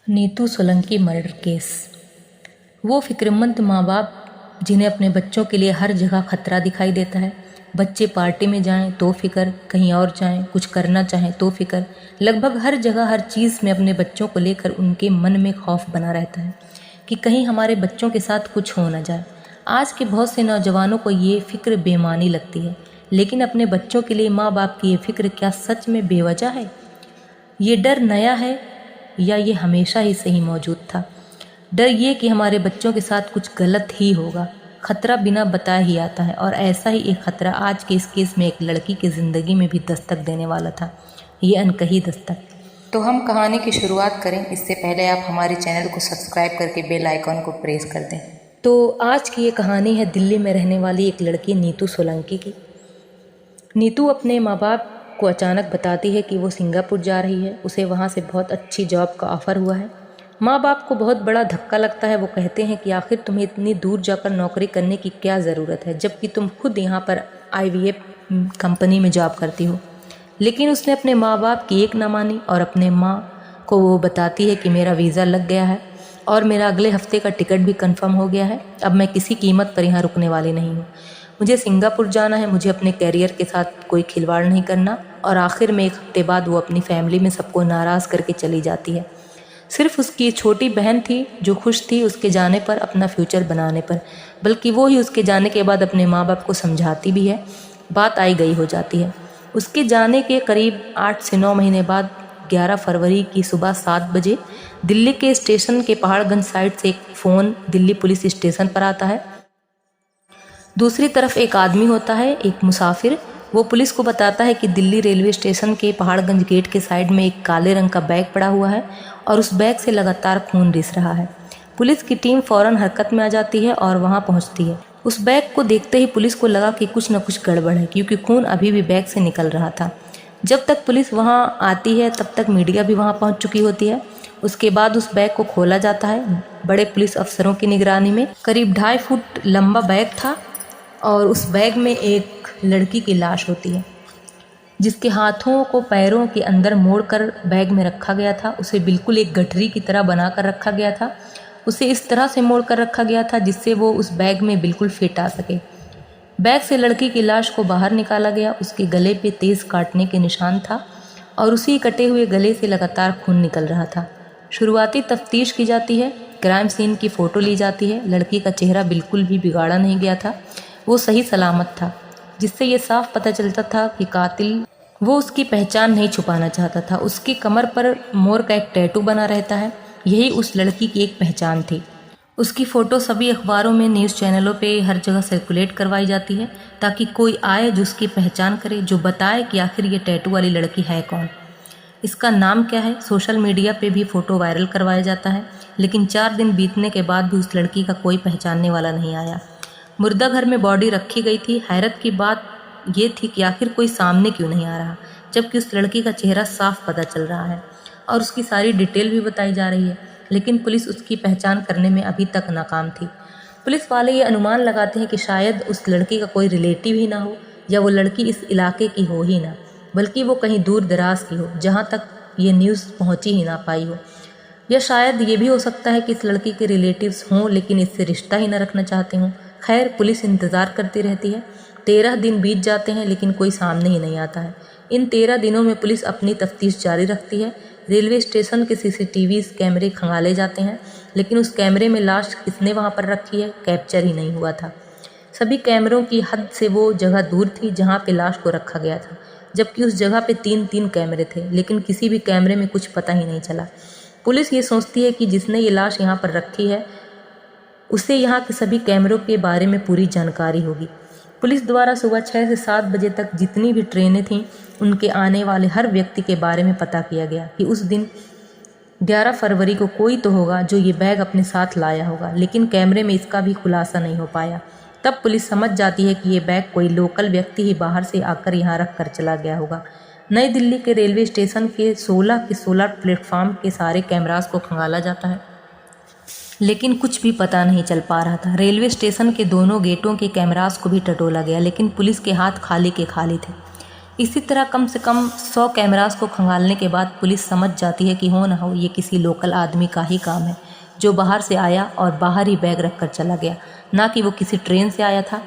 Neetu Solanki murder case. वो फिक्रमंद माँ बाप जिन्हें अपने बच्चों के लिए हर जगह खतरा दिखाई देता है। बच्चे पार्टी में जाएं तो फिक्र, कहीं और जाएं, कुछ करना चाहें तो फिक्र। लगभग हर जगह हर चीज़ में अपने बच्चों को लेकर उनके मन में खौफ बना रहता है कि कहीं हमारे बच्चों के साथ कुछ हो न जाए। आज के बहुत से नौजवानों को ये फ़िक्र बेमानी लगती है, लेकिन अपने बच्चों के लिए माँ बाप की ये फ़िक्र क्या सच में बेवजह है? ये डर नया है या ये हमेशा ही सही मौजूद था? डर ये कि हमारे बच्चों के साथ कुछ गलत ही होगा। खतरा बिना बताए ही आता है, और ऐसा ही एक खतरा आज के इस केस में एक लड़की की ज़िंदगी में भी दस्तक देने वाला था। ये अनकही दस्तक। तो हम कहानी की शुरुआत करें इससे पहले आप हमारे चैनल को सब्सक्राइब करके बेल आइकॉन को प्रेस कर दें। तो आज की ये कहानी है दिल्ली में रहने वाली एक लड़की नीतू सोलंकी की। नीतू अपने माँ बाप को अचानक बताती है कि वो सिंगापुर जा रही है। उसे वहाँ से बहुत अच्छी जॉब का ऑफ़र हुआ है। माँ बाप को बहुत बड़ा धक्का लगता है। वो कहते हैं कि आखिर तुम्हें इतनी दूर जाकर नौकरी करने की क्या ज़रूरत है, जबकि तुम खुद यहाँ पर IVF कंपनी में जॉब करती हो। लेकिन उसने अपने माँ बाप की एक ना मानी और अपने माँ को वो बताती है कि मेरा वीज़ा लग गया है और मेरा अगले हफ्ते का टिकट भी कंफर्म हो गया है। अब मैं किसी कीमत पर यहाँ रुकने वाली नहीं हूँ। मुझे सिंगापुर जाना है। मुझे अपने कैरियर के साथ कोई खिलवाड़ नहीं करना। और आखिर में एक हफ्ते बाद वो अपनी फैमिली में सबको नाराज़ करके चली जाती है। सिर्फ उसकी छोटी बहन थी जो खुश थी उसके जाने पर, अपना फ्यूचर बनाने पर। बल्कि वो ही उसके जाने के बाद अपने माँ बाप को समझाती भी है। बात आई गई हो जाती है। उसके जाने के करीब 8 से 9 महीने बाद 11 फरवरी की सुबह 7 बजे दिल्ली के स्टेशन के पहाड़गंज साइड से एक फ़ोन दिल्ली पुलिस स्टेशन पर आता है। दूसरी तरफ एक आदमी होता है, एक मुसाफिर। वो पुलिस को बताता है कि दिल्ली रेलवे स्टेशन के पहाड़गंज गेट के साइड में एक काले रंग का बैग पड़ा हुआ है और उस बैग से लगातार खून रिस रहा है। पुलिस की टीम फौरन हरकत में आ जाती है और वहां पहुंचती है। उस बैग को देखते ही पुलिस को लगा कि कुछ न कुछ गड़बड़ है, क्योंकि खून अभी भी बैग से निकल रहा था। जब तक पुलिस वहां आती है तब तक मीडिया भी वहां पहुंच चुकी होती है। उसके बाद उस बैग को खोला जाता है। बड़े पुलिस अफसरों की निगरानी में करीब 2.5 फुट लंबा बैग था और उस बैग में एक लड़की की लाश होती है, जिसके हाथों को पैरों के अंदर मोड़कर बैग में रखा गया था। उसे बिल्कुल एक गठरी की तरह बनाकर रखा गया था। उसे इस तरह से मोड़कर रखा गया था जिससे वो उस बैग में बिल्कुल फिट आ सके। बैग से लड़की की लाश को बाहर निकाला गया। उसके गले पे तेज़ काटने के निशान था और उसी कटे हुए गले से लगातार खून निकल रहा था। शुरुआती तफ्तीश की जाती है। क्राइम सीन की फ़ोटो ली जाती है। लड़की का चेहरा बिल्कुल भी बिगाड़ा नहीं गया था, वो सही सलामत था, जिससे ये साफ पता चलता था कि कातिल वो उसकी पहचान नहीं छुपाना चाहता था। उसकी कमर पर मोर का एक टैटू बना रहता है। यही उस लड़की की एक पहचान थी। उसकी फ़ोटो सभी अखबारों में, न्यूज़ चैनलों पे हर जगह सर्कुलेट करवाई जाती है ताकि कोई आए जो उसकी पहचान करे, जो बताए कि आखिर ये टैटू वाली लड़की है कौन, इसका नाम क्या है। सोशल मीडिया पे भी फ़ोटो वायरल करवाया जाता है। लेकिन 4 दिन बीतने के बाद भी उस लड़की का कोई पहचानने वाला नहीं आया। मुर्दा घर में बॉडी रखी गई थी। हैरत की बात ये थी कि आखिर कोई सामने क्यों नहीं आ रहा, जबकि उस लड़की का चेहरा साफ पता चल रहा है और उसकी सारी डिटेल भी बताई जा रही है। लेकिन पुलिस उसकी पहचान करने में अभी तक नाकाम थी। पुलिस वाले ये अनुमान लगाते हैं कि शायद उस लड़की का कोई रिलेटिव ही ना हो, या वो लड़की इस इलाके की हो ही ना, बल्कि वो कहीं दूर दराज की हो जहाँ तक ये न्यूज़ पहुँची ही ना पाई हो। या शायद ये भी हो सकता है कि इस लड़की के रिलेटिव्स हों लेकिन इससे रिश्ता ही न रखना चाहते हों। खैर, पुलिस इंतज़ार करती रहती है। 13 दिन बीत जाते हैं लेकिन कोई सामने ही नहीं आता है। इन 13 दिनों में पुलिस अपनी तफ्तीश जारी रखती है। रेलवे स्टेशन के CCTV कैमरे खंगाले जाते हैं, लेकिन उस कैमरे में लाश किसने वहाँ पर रखी है कैप्चर ही नहीं हुआ था। सभी कैमरों की हद से वो जगह दूर थी जहाँ पे लाश को रखा गया था, जबकि उस जगह पे 3-3 कैमरे थे, लेकिन किसी भी कैमरे में कुछ पता ही नहीं चला। पुलिस ये सोचती है कि जिसने ये लाश यहाँ पर रखी है उसे यहाँ के सभी कैमरों के बारे में पूरी जानकारी होगी। पुलिस द्वारा सुबह 6 से 7 बजे तक जितनी भी ट्रेनें थीं उनके आने वाले हर व्यक्ति के बारे में पता किया गया कि उस दिन 11 फरवरी को कोई तो होगा जो ये बैग अपने साथ लाया होगा, लेकिन कैमरे में इसका भी खुलासा नहीं हो पाया। तब पुलिस समझ जाती है कि ये बैग कोई लोकल व्यक्ति ही बाहर से आकर यहाँ रख कर चला गया होगा। नई दिल्ली के रेलवे स्टेशन के 16 प्लेटफार्म के सारे कैमरास को खंगाला जाता है, लेकिन कुछ भी पता नहीं चल पा रहा था। रेलवे स्टेशन के दोनों गेटों के कैमरास को भी टटोला गया, लेकिन पुलिस के हाथ खाली के खाली थे। इसी तरह कम से कम 100 कैमरास को खंगालने के बाद पुलिस समझ जाती है कि हो ना हो ये किसी लोकल आदमी का ही काम है, जो बाहर से आया और बाहर ही बैग रख कर चला गया, ना कि वो किसी ट्रेन से आया था।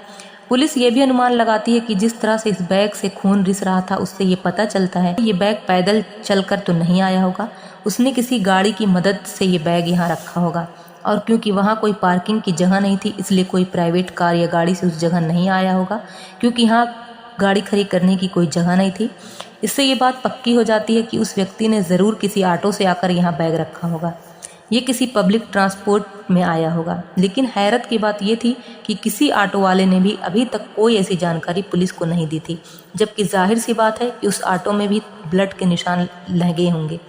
पुलिस ये भी अनुमान लगाती है कि जिस तरह से इस बैग से खून रिस रहा था, उससे ये पता चलता है कि ये बैग पैदल चलकर तो नहीं आया होगा, उसने किसी गाड़ी की मदद से ये बैग यहाँ रखा होगा। और क्योंकि वहाँ कोई पार्किंग की जगह नहीं थी, इसलिए कोई प्राइवेट कार या गाड़ी से उस जगह नहीं आया होगा, क्योंकि यहाँ गाड़ी खड़ी करने की कोई जगह नहीं थी। इससे ये बात पक्की हो जाती है कि उस व्यक्ति ने ज़रूर किसी ऑटो से आकर यहाँ बैग रखा होगा, ये किसी पब्लिक ट्रांसपोर्ट में आया होगा। लेकिन हैरत की बात ये थी कि किसी ऑटो वाले ने भी अभी तक कोई ऐसी जानकारी पुलिस को नहीं दी थी, जबकि जाहिर सी बात है कि उस ऑटो में भी ब्लड के निशान लगे होंगे।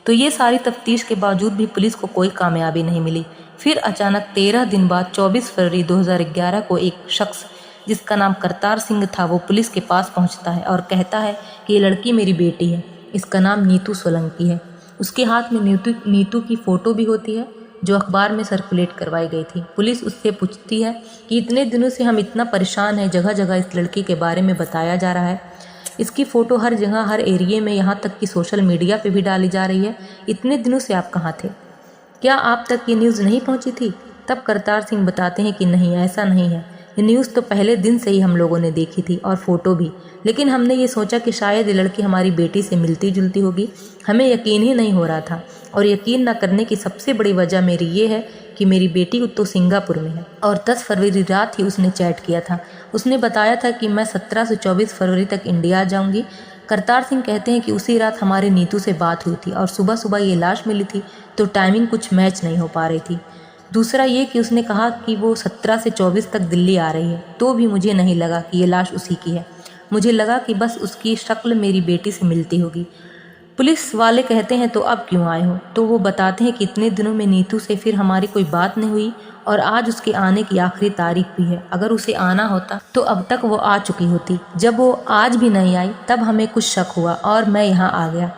तो ये सारी तफ्तीश के बावजूद भी पुलिस को कोई कामयाबी नहीं मिली। फिर अचानक 13 दिन बाद 24 फरवरी 2011 को एक शख्स जिसका नाम करतार सिंह था, वो पुलिस के पास पहुंचता है और कहता है कि ये लड़की मेरी बेटी है, इसका नाम नीतू सोलंकी है। उसके हाथ में नीतू की फ़ोटो भी होती है, जो अखबार में सर्कुलेट करवाई गई थी। पुलिस उससे पूछती है कि इतने दिनों से हम इतना परेशान हैं, जगह जगह इस लड़की के बारे में बताया जा रहा है, इसकी फ़ोटो हर जगह हर एरिया में, यहाँ तक कि सोशल मीडिया पे भी डाली जा रही है, इतने दिनों से आप कहाँ थे? क्या आप तक ये न्यूज़ नहीं पहुँची थी? तब करतार सिंह बताते हैं कि नहीं, ऐसा नहीं है, ये न्यूज़ तो पहले दिन से ही हम लोगों ने देखी थी और फ़ोटो भी, लेकिन हमने ये सोचा कि शायद ये लड़की हमारी बेटी से मिलती जुलती होगी। हमें यकीन ही नहीं हो रहा था, और यकीन न करने की सबसे बड़ी वजह मेरी ये है कि मेरी बेटी तो सिंगापुर में है और 10 फरवरी रात ही उसने चैट किया था। उसने बताया था कि मैं 17 से 24 फरवरी तक इंडिया आ जाऊँगी। करतार सिंह कहते हैं कि उसी रात हमारे नीतू से बात हुई थी और सुबह सुबह ये लाश मिली थी, तो टाइमिंग कुछ मैच नहीं हो पा रही थी। दूसरा ये कि उसने कहा कि वो 17 से 24 तक दिल्ली आ रही है, तो भी मुझे नहीं लगा कि ये लाश उसी की है। मुझे लगा कि बस उसकी शक्ल मेरी बेटी से मिलती होगी। पुलिस वाले कहते हैं तो अब क्यों आए हो? तो वो बताते हैं कि इतने दिनों में नीतू से फिर हमारी कोई बात नहीं हुई और आज उसके आने की आखिरी तारीख भी है। अगर उसे आना होता तो अब तक वो आ चुकी होती। जब वो आज भी नहीं आई तब हमें कुछ शक हुआ और मैं यहाँ आ गया।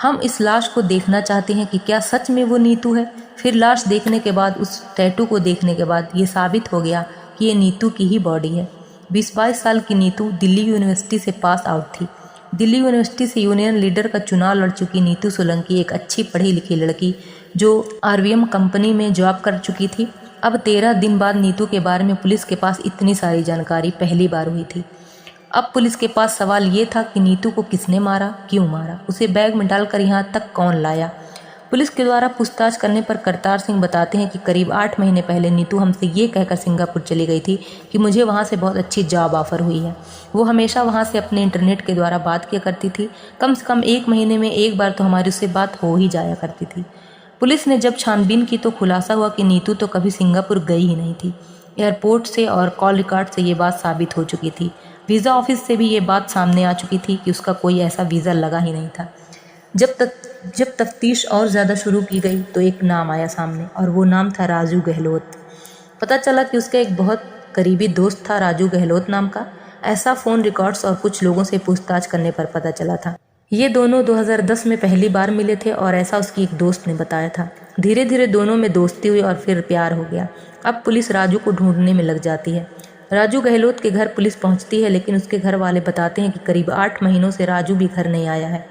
हम इस लाश को देखना चाहते हैं कि क्या सच में वो नीतू है। फिर लाश देखने के बाद, उस टैटू को देखने के बाद ये साबित हो गया कि ये नीतू की ही बॉडी है। 20-22 साल की नीतू दिल्ली यूनिवर्सिटी से पास आउट थी। दिल्ली यूनिवर्सिटी से यूनियन लीडर का चुनाव लड़ चुकी नीतू सोलंकी एक अच्छी पढ़ी लिखी लड़की जो RVM कंपनी में जॉब कर चुकी थी। अब 13 दिन बाद नीतू के बारे में पुलिस के पास इतनी सारी जानकारी पहली बार हुई थी। अब पुलिस के पास सवाल ये था कि नीतू को किसने मारा, क्यों मारा, उसे बैग में डालकर यहाँ तक कौन लाया। पुलिस के द्वारा पूछताछ करने पर करतार सिंह बताते हैं कि करीब 8 महीने पहले नीतू हमसे ये कहकर सिंगापुर चली गई थी कि मुझे वहाँ से बहुत अच्छी जॉब ऑफर हुई है। वो हमेशा वहाँ से अपने इंटरनेट के द्वारा बात किया करती थी। कम से कम 1 महीने में एक बार तो हमारी उससे बात हो ही जाया करती थी। पुलिस ने जब छानबीन की तो खुलासा हुआ कि नीतू तो कभी सिंगापुर गई ही नहीं थी। एयरपोर्ट से और कॉल रिकॉर्ड से ये बात साबित हो चुकी थी। वीज़ा ऑफिस से भी ये बात सामने आ चुकी थी कि उसका कोई ऐसा वीज़ा लगा ही नहीं था। जब तफ्तीश और ज़्यादा शुरू की गई तो एक नाम आया सामने, और वो नाम था राजू गहलोत। पता चला कि उसका एक बहुत करीबी दोस्त था राजू गहलोत नाम का। ऐसा फ़ोन रिकॉर्ड्स और कुछ लोगों से पूछताछ करने पर पता चला था। ये दोनों 2010 में पहली बार मिले थे और ऐसा उसकी एक दोस्त ने बताया था। धीरे धीरे दोनों में दोस्ती हुई और फिर प्यार हो गया। अब पुलिस राजू को ढूंढने में लग जाती है। राजू गहलोत के घर पुलिस पहुंचती है, लेकिन उसके घर वाले बताते हैं कि करीब 8 महीनों से राजू भी घर नहीं आया है।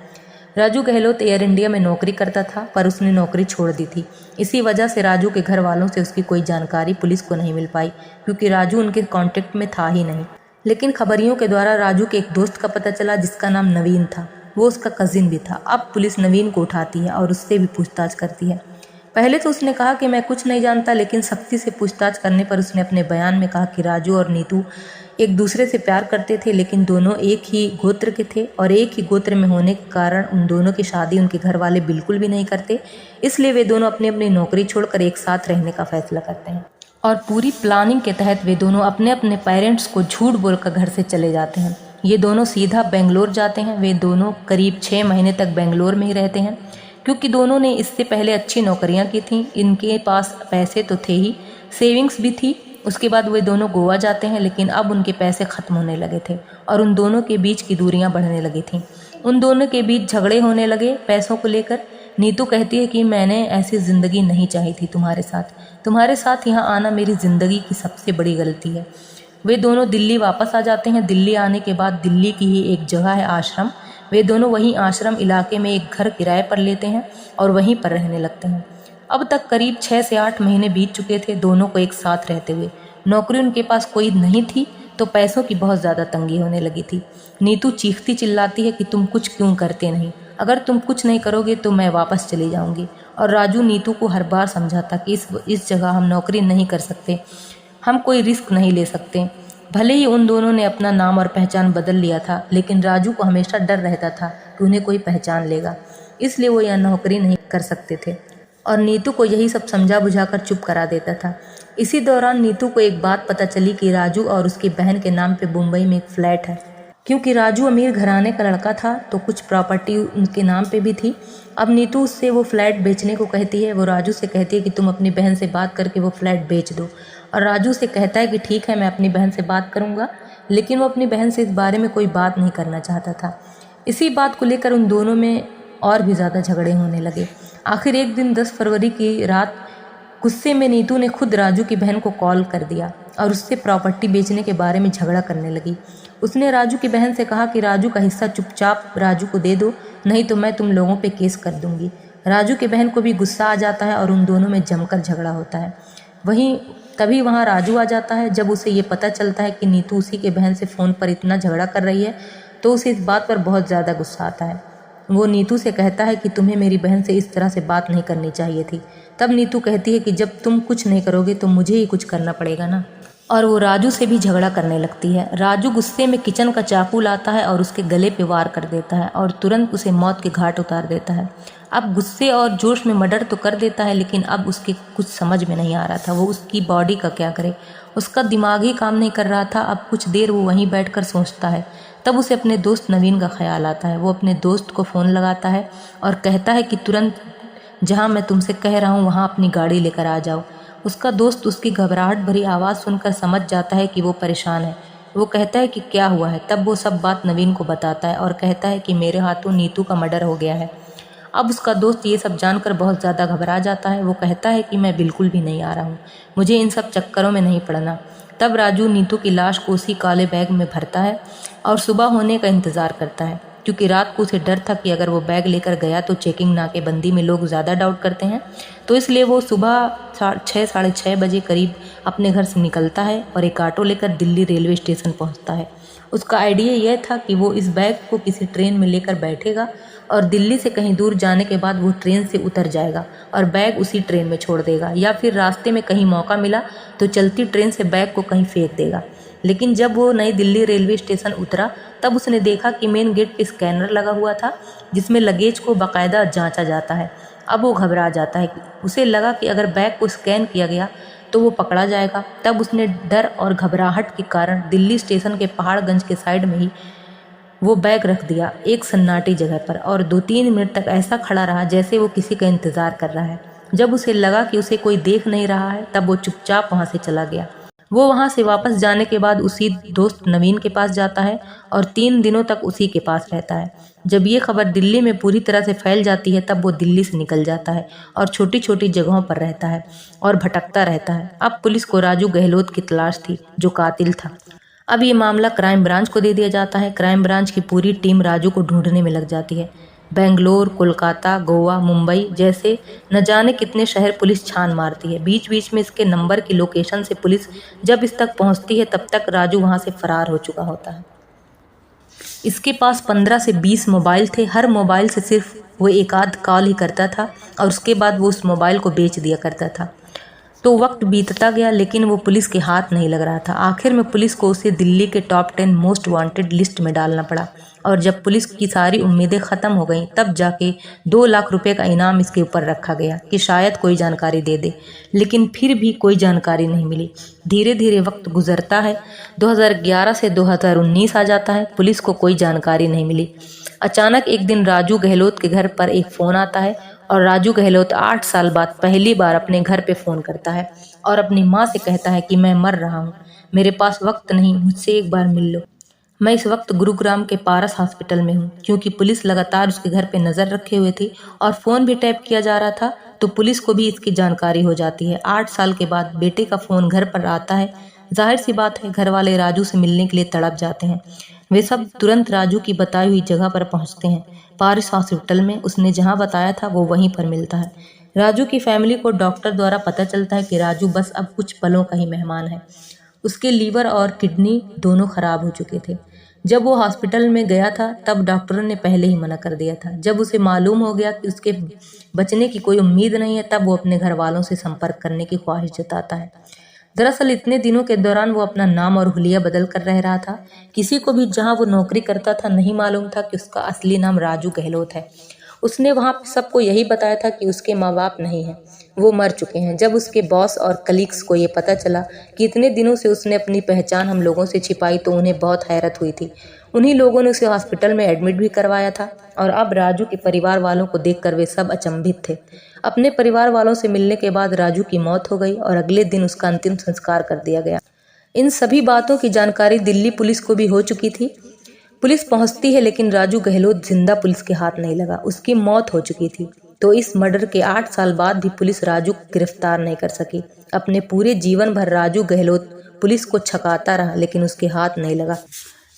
राजू गहलोत एयर इंडिया में नौकरी करता था, पर उसने नौकरी छोड़ दी थी। इसी वजह से राजू के घर वालों से उसकी कोई जानकारी पुलिस को नहीं मिल पाई, क्योंकि राजू उनके कांटेक्ट में था ही नहीं। लेकिन खबरियों के द्वारा राजू के एक दोस्त का पता चला जिसका नाम नवीन था। वो उसका कजिन भी था। अब पुलिस नवीन को उठाती है और उससे भी पूछताछ करती है। पहले तो उसने कहा कि मैं कुछ नहीं जानता, लेकिन सख्ती से पूछताछ करने पर उसने अपने बयान में कहा कि राजू और नीतू एक दूसरे से प्यार करते थे, लेकिन दोनों एक ही गोत्र के थे और एक ही गोत्र में होने के कारण उन दोनों की शादी उनके घर वाले बिल्कुल भी नहीं करते। इसलिए वे दोनों अपनी अपनी नौकरी छोड़कर एक साथ रहने का फैसला करते हैं और पूरी प्लानिंग के तहत वे दोनों अपने अपने पेरेंट्स को झूठ बोलकर घर से चले जाते हैं। ये दोनों सीधा बेंगलोर जाते हैं। वे दोनों करीब 6 महीने तक बेंगलोर में ही रहते हैं, क्योंकि दोनों ने इससे पहले अच्छी नौकरियां की थीं। इनके पास पैसे तो थे ही, सेविंग्स भी थी। उसके बाद वे दोनों गोवा जाते हैं, लेकिन अब उनके पैसे ख़त्म होने लगे थे और उन दोनों के बीच की दूरियां बढ़ने लगी थीं। उन दोनों के बीच झगड़े होने लगे पैसों को लेकर। नीतू कहती है कि मैंने ऐसी ज़िंदगी नहीं चाही थी तुम्हारे साथ यहाँ आना मेरी ज़िंदगी की सबसे बड़ी गलती है। वे दोनों दिल्ली वापस आ जाते हैं। दिल्ली आने के बाद दिल्ली की ही एक जगह है आश्रम, वे दोनों वहीं आश्रम इलाके में एक घर किराए पर लेते हैं और वहीं पर रहने लगते हैं। अब तक करीब 6 से 8 महीने बीत चुके थे दोनों को एक साथ रहते हुए। नौकरी उनके पास कोई नहीं थी तो पैसों की बहुत ज़्यादा तंगी होने लगी थी। नीतू चीखती चिल्लाती है कि तुम कुछ क्यों करते नहीं, अगर तुम कुछ नहीं करोगे तो मैं वापस चली जाऊंगी। और राजू नीतू को हर बार समझाता कि इस जगह हम नौकरी नहीं कर सकते, हम कोई रिस्क नहीं ले सकते। भले ही उन दोनों ने अपना नाम और पहचान बदल लिया था, लेकिन राजू को हमेशा डर रहता था कि उन्हें कोई पहचान लेगा, इसलिए वो यह नौकरी नहीं कर सकते थे और नीतू को यही सब समझा बुझाकर चुप करा देता था। इसी दौरान नीतू को एक बात पता चली कि राजू और उसकी बहन के नाम पे मुंबई में एक फ्लैट है। क्योंकि राजू अमीर घराने का लड़का था तो कुछ प्रॉपर्टी उनके नाम पे भी थी। अब नीतू उससे वो फ्लैट बेचने को कहती है। वो राजू से कहती है कि तुम अपनी बहन से बात करके वो फ्लैट बेच दो, और राजू से कहता है कि ठीक है, मैं अपनी बहन से बात करूँगा, लेकिन वो अपनी बहन से इस बारे में कोई बात नहीं करना चाहता था। इसी बात को लेकर उन दोनों में और भी ज़्यादा झगड़े होने लगे। आखिर एक दिन 10 फरवरी की रात गुस्से में नीतू ने खुद राजू की बहन को कॉल कर दिया और उससे प्रॉपर्टी बेचने के बारे में झगड़ा करने लगी। उसने राजू की बहन से कहा कि राजू का हिस्सा चुपचाप राजू को दे दो, नहीं तो मैं तुम लोगों पे केस कर दूंगी। राजू की बहन को भी गुस्सा आ जाता है और उन दोनों में जमकर झगड़ा होता है। तभी वहाँ राजू आ जाता है। जब उसे ये पता चलता है कि नीतू उसी के बहन से फ़ोन पर इतना झगड़ा कर रही है तो उसे इस बात पर बहुत ज़्यादा गुस्सा आता है। वो नीतू से कहता है कि तुम्हें मेरी बहन से इस तरह से बात नहीं करनी चाहिए थी। तब नीतू कहती है कि जब तुम कुछ नहीं करोगे तो मुझे ही कुछ करना पड़ेगा ना, और वो राजू से भी झगड़ा करने लगती है। राजू गुस्से में किचन का चाकू लाता है और उसके गले पे वार कर देता है और तुरंत उसे मौत के घाट उतार देता है। अब गुस्से और जोश में मर्डर तो कर देता है, लेकिन अब उसके कुछ समझ में नहीं आ रहा था वो उसकी बॉडी का क्या करे। उसका दिमाग ही काम नहीं कर रहा था। अब कुछ देर वो वहीं बैठकर सोचता है। तब उसे अपने दोस्त नवीन का ख्याल आता है। वो अपने दोस्त को फ़ोन लगाता है और कहता है कि तुरंत जहाँ मैं तुमसे कह रहा हूँ वहाँ अपनी गाड़ी लेकर आ जाओ। उसका दोस्त उसकी घबराहट भरी आवाज़ सुनकर समझ जाता है कि वो परेशान है। वो कहता है कि क्या हुआ है। तब वो सब बात नवीन को बताता है और कहता है कि मेरे हाथों नीतू का मर्डर हो गया है। अब उसका दोस्त ये सब जानकर बहुत ज़्यादा घबरा जाता है। वो कहता है कि मैं बिल्कुल भी नहीं आ रहा हूँ, मुझे इन सब चक्करों में नहीं पड़ना। तब राजू नीतू की लाश को उसी काले बैग में भरता है और सुबह होने का इंतज़ार करता है, क्योंकि रात को उसे डर था कि अगर वो बैग लेकर गया तो चेकिंग नाकेबंदी में लोग ज़्यादा डाउट करते हैं। तो इसलिए वो सुबह 6 साढ़े 6 बजे करीब अपने घर से निकलता है और एक ऑटो लेकर दिल्ली रेलवे स्टेशन पहुंचता है। उसका आइडिया यह था कि वो इस बैग को किसी ट्रेन में लेकर बैठेगा और दिल्ली से कहीं दूर जाने के बाद वो ट्रेन से उतर जाएगा और बैग उसी ट्रेन में छोड़ देगा, या फिर रास्ते में कहीं मौका मिला तो चलती ट्रेन से बैग को कहीं फेंक देगा। लेकिन जब वो नई दिल्ली रेलवे स्टेशन उतरा तब उसने देखा कि मेन गेट पे स्कैनर लगा हुआ था जिसमें लगेज को बाकायदा जांचा जाता है। अब वो घबरा जाता है। उसे लगा कि अगर बैग को स्कैन किया गया तो वो पकड़ा जाएगा। तब उसने डर और घबराहट के कारण दिल्ली स्टेशन के पहाड़गंज के साइड में ही वो बैग रख दिया, एक सन्नाटी जगह पर, और 2-3 मिनट तक ऐसा खड़ा रहा जैसे वो किसी का इंतज़ार कर रहा है। जब उसे लगा कि उसे कोई देख नहीं रहा है तब वो चुपचाप वहाँ से चला गया। वो वहाँ से वापस जाने के बाद उसी दोस्त नवीन के पास जाता है और 3 दिनों तक उसी के पास रहता है। जब ये खबर दिल्ली में पूरी तरह से फैल जाती है तब वो दिल्ली से निकल जाता है और छोटी छोटी जगहों पर रहता है और भटकता रहता है। अब पुलिस को राजू गहलोत की तलाश थी जो कातिल था। अब ये मामला क्राइम ब्रांच को दे दिया जाता है। क्राइम ब्रांच की पूरी टीम राजू को ढूंढने में लग जाती है। बेंगलोर, कोलकाता, गोवा, मुंबई जैसे न जाने कितने शहर पुलिस छान मारती है। बीच बीच में इसके नंबर की लोकेशन से पुलिस जब इस तक पहुंचती है तब तक राजू वहां से फरार हो चुका होता है। इसके पास 15 से 20 मोबाइल थे। हर मोबाइल से सिर्फ वो एक आध कॉल ही करता था और उसके बाद वो उस मोबाइल को बेच दिया करता था। तो वक्त बीतता गया लेकिन वो पुलिस के हाथ नहीं लग रहा था। आखिर में पुलिस को उसे दिल्ली के टॉप 10 मोस्ट वांटेड लिस्ट में डालना पड़ा और जब पुलिस की सारी उम्मीदें ख़त्म हो गईं तब जाके 2 लाख रुपए का इनाम इसके ऊपर रखा गया कि शायद कोई जानकारी दे दे, लेकिन फिर भी कोई जानकारी नहीं मिली। धीरे धीरे वक्त गुजरता है। 2011 से 2019 आ जाता है, पुलिस को कोई जानकारी नहीं मिली। अचानक एक दिन राजू गहलोत के घर पर एक फ़ोन आता है और राजू गहलोत 8 साल बाद पहली बार अपने घर पे फ़ोन करता है और अपनी माँ से कहता है कि मैं मर रहा हूँ, मेरे पास वक्त नहीं, मुझसे एक बार मिल लो। मैं इस वक्त गुरुग्राम के पारस हॉस्पिटल में हूँ। क्योंकि पुलिस लगातार उसके घर पे नज़र रखे हुए थी और फ़ोन भी टैप किया जा रहा था तो पुलिस को भी इसकी जानकारी हो जाती है। 8 साल के बाद बेटे का फ़ोन घर पर आता है जाहिर सी बात है घर वाले राजू से मिलने के लिए तड़प जाते हैं। वे सब तुरंत राजू की बताई हुई जगह पर पहुंचते हैं। पारस हॉस्पिटल में उसने जहां बताया था वो वहीं पर मिलता है। राजू की फैमिली को डॉक्टर द्वारा पता चलता है कि राजू बस अब कुछ पलों का ही मेहमान है। उसके लीवर और किडनी दोनों खराब हो चुके थे। जब वो हॉस्पिटल में गया था तब डॉक्टरों ने पहले ही मना कर दिया था। जब उसे मालूम हो गया कि उसके बचने की कोई उम्मीद नहीं है तब वो अपने घर वालों से संपर्क करने की ख्वाहिश जताता है। दरअसल इतने दिनों के दौरान वो अपना नाम और हुलिया बदल कर रह रहा था। किसी को भी जहां वो नौकरी करता था नहीं मालूम था कि उसका असली नाम राजू गहलोत है। उसने वहां सबको यही बताया था कि उसके माँ बाप नहीं हैं, वो मर चुके हैं। जब उसके बॉस और कलीग्स को ये पता चला कि इतने दिनों से उसने अपनी पहचान हम लोगों से छिपाई तो उन्हें बहुत हैरत हुई थी। उन्हीं लोगों ने उसे हॉस्पिटल में एडमिट भी करवाया था और अब राजू के परिवार वालों को देखकर वे सब अचंभित थे। अपने परिवार वालों से मिलने के बाद राजू की मौत हो गई और अगले दिन उसका अंतिम संस्कार कर दिया गया। इन सभी बातों की जानकारी दिल्ली पुलिस को भी हो चुकी थी। पुलिस पहुंचती है लेकिन राजू गहलोत जिंदा पुलिस के हाथ नहीं लगा, उसकी मौत हो चुकी थी। तो इस मर्डर के 8 साल बाद भी पुलिस राजू को गिरफ्तार नहीं कर सकी। अपने पूरे जीवन भर राजू गहलोत पुलिस को छकाता रहा लेकिन उसके हाथ नहीं लगा।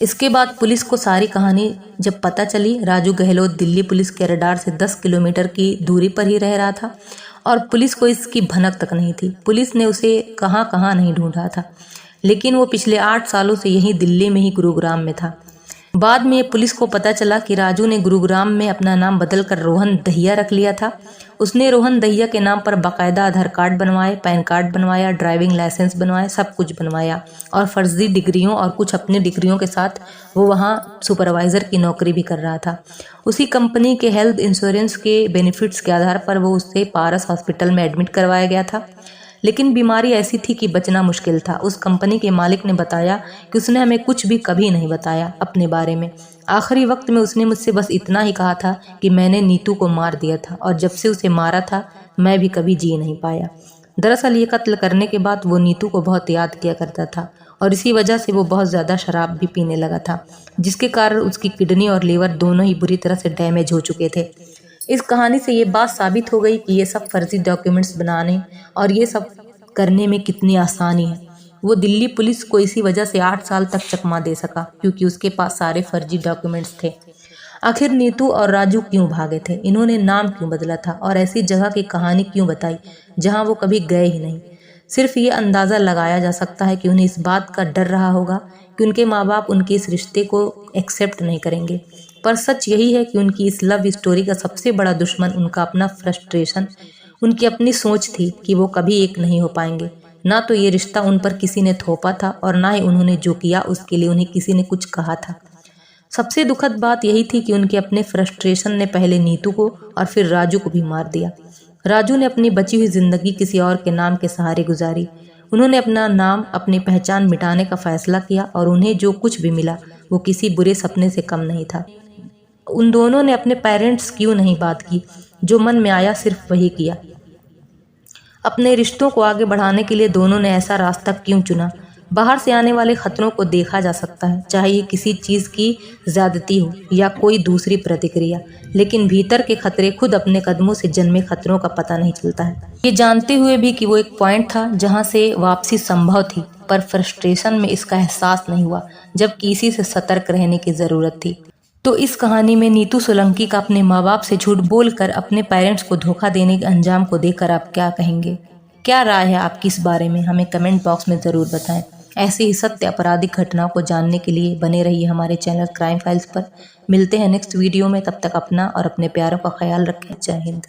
इसके बाद पुलिस को सारी कहानी जब पता चली, राजू गहलोत दिल्ली पुलिस के रडार से 10 किलोमीटर की दूरी पर ही रह रहा था और पुलिस को इसकी भनक तक नहीं थी। पुलिस ने उसे कहाँ कहाँ नहीं ढूंढा था, लेकिन वो पिछले 8 सालों से यहीं दिल्ली में ही गुरुग्राम में था। बाद में पुलिस को पता चला कि राजू ने गुरुग्राम में अपना नाम बदलकर रोहन दहिया रख लिया था। उसने रोहन दहिया के नाम पर बाकायदा आधार कार्ड बनवाए, पैन कार्ड बनवाया, ड्राइविंग लाइसेंस बनवाया, सब कुछ बनवाया और फर्जी डिग्रियों और कुछ अपनी डिग्रियों के साथ वो वहाँ सुपरवाइज़र की नौकरी भी कर रहा था। उसी कंपनी के हेल्थ इंश्योरेंस के बेनिफिट्स के आधार पर वो उससे पारस हॉस्पिटल में एडमिट करवाया गया था, लेकिन बीमारी ऐसी थी कि बचना मुश्किल था। उस कंपनी के मालिक ने बताया कि उसने हमें कुछ भी कभी नहीं बताया अपने बारे में। आखिरी वक्त में उसने मुझसे बस इतना ही कहा था कि मैंने नीतू को मार दिया था और जब से उसे मारा था मैं भी कभी जी नहीं पाया। दरअसल ये कत्ल करने के बाद वो नीतू को बहुत याद किया करता था और इसी वजह से वो बहुत ज़्यादा शराब भी पीने लगा था, जिसके कारण उसकी किडनी और लीवर दोनों ही बुरी तरह से डैमेज हो चुके थे। इस कहानी से ये बात साबित हो गई कि ये सब फर्जी डॉक्यूमेंट्स बनाने और ये सब करने में कितनी आसानी है। वो दिल्ली पुलिस को इसी वजह से 8 साल तक चकमा दे सका, क्योंकि उसके पास सारे फर्जी डॉक्यूमेंट्स थे। आखिर नीतू और राजू क्यों भागे थे, इन्होंने नाम क्यों बदला था और ऐसी जगह की कहानी क्यों बताई जहां वो कभी गए ही नहीं। सिर्फ ये अंदाज़ा लगाया जा सकता है कि उन्हें इस बात का डर रहा होगा कि उनके माँ बाप उनके इस रिश्ते को एक्सेप्ट नहीं करेंगे। पर सच यही है कि उनकी इस लव स्टोरी का सबसे बड़ा दुश्मन उनका अपना फ्रस्ट्रेशन, उनकी अपनी सोच थी कि वो कभी एक नहीं हो पाएंगे। ना तो ये रिश्ता उन पर किसी ने थोपा था और ना ही उन्होंने जो किया उसके लिए उन्हें किसी ने कुछ कहा था। सबसे दुखद बात यही थी कि उनके अपने फ्रस्ट्रेशन ने पहले नीतू को और फिर राजू को भी मार दिया। राजू ने अपनी बची हुई जिंदगी किसी और के नाम के सहारे गुजारी। उन्होंने अपना नाम, अपनी पहचान मिटाने का फैसला किया और उन्हें जो कुछ भी मिला वो किसी बुरे सपने से कम नहीं था। उन दोनों ने अपने पेरेंट्स क्यों नहीं बात की, जो मन में आया सिर्फ वही किया। अपने रिश्तों को आगे बढ़ाने के लिए दोनों ने ऐसा रास्ता क्यों चुना। बाहर से आने वाले खतरों को देखा जा सकता है, चाहे ये किसी चीज़ की ज़्यादती हो या कोई दूसरी प्रतिक्रिया, लेकिन भीतर के खतरे खुद अपने कदमों से जन्मे खतरों का पता नहीं चलता है। ये जानते हुए भी कि वो एक पॉइंट था जहाँ से वापसी संभव थी, पर फ्रस्ट्रेशन में इसका एहसास नहीं हुआ, जबकि इसी से सतर्क रहने की ज़रूरत थी। तो इस कहानी में नीतू सोलंकी का अपने माँ बाप से झूठ बोलकर अपने पेरेंट्स को धोखा देने के अंजाम को देखकर आप क्या कहेंगे? क्या राय है आपकी इस बारे में? हमें कमेंट बॉक्स में ज़रूर बताएं। ऐसे ही सत्य आपराधिक घटनाओं को जानने के लिए बने रहिए हमारे चैनल क्राइम फाइल्स पर। मिलते हैं नेक्स्ट वीडियो में, तब तक अपना और अपने प्यारों का ख्याल रखें। जय हिंद।